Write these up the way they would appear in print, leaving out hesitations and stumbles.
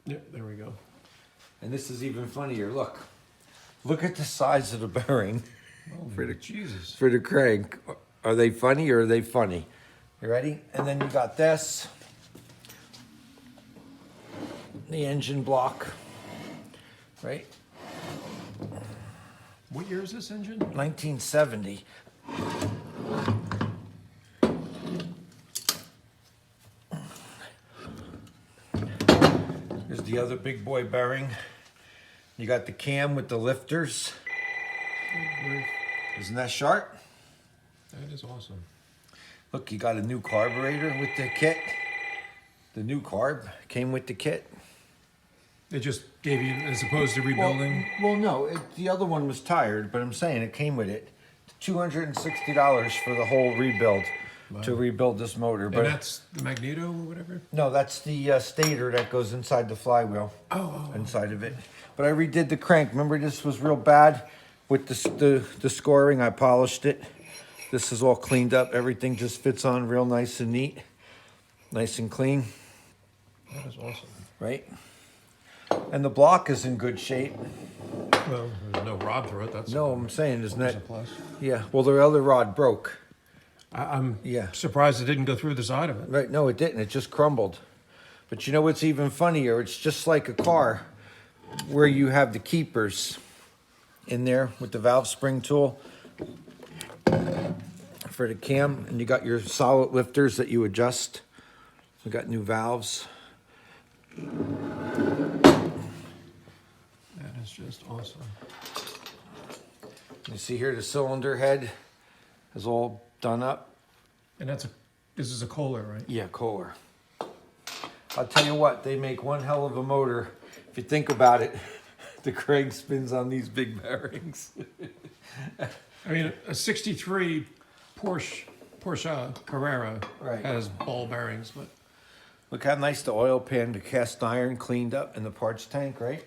Yeah, there we go. And this is even funnier. Look at the size of the bearing Oh, Jesus. for the crank. Are they funny or are they funny? You ready? And then you got this, the engine block, right? What year is this engine? 1970. Here's the other big boy bearing. You got the cam with the lifters. Isn't that sharp? That is awesome. Look, you got a new carburetor with the kit. The new carb came with the kit. They just gave you, as opposed to rebuilding? Well, no, the other one was tired, but I'm saying it came with it. $260 for the whole rebuild to rebuild this motor. But And that's the magneto or whatever? no, that's the stator that goes inside the flywheel. Inside of it. But I redid the crank. Remember, this was real bad with the scoring. I polished it. This is all cleaned up. Everything just fits on real nice and neat, nice and clean. That is awesome. Right? And the block is in good shape. Well, there's no rod through it. That's No, I'm saying, isn't that's a that? plus. Yeah. Well, the other rod broke. I'm Yeah. surprised it didn't go through the side of it. Right? No, it didn't. It just crumbled. But you know what's even funnier? It's just like a car where you have the keepers in there with the valve spring tool for the cam, and you got your solid lifters that you adjust. We got new valves. That is just awesome. You see here the cylinder head is all done up. And this is a Koehler, right? Yeah, Koehler. I'll tell you what, they make one hell of a motor. If you think about it, the crank spins on these big bearings. I mean, a 63 Porsche Carrera Right. has ball bearings, but Look how nice the oil pan, the cast iron cleaned up in the parts tank, right?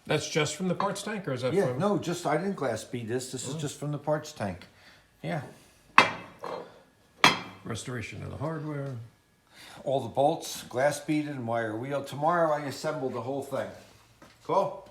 that's just from the parts tank, or is that Yeah, from? no, just I didn't glass bead this. This is just from the parts tank. Yeah. Restoration of the hardware. All the bolts, glass beaded and wire wheel. Tomorrow I assemble the whole thing. Cool?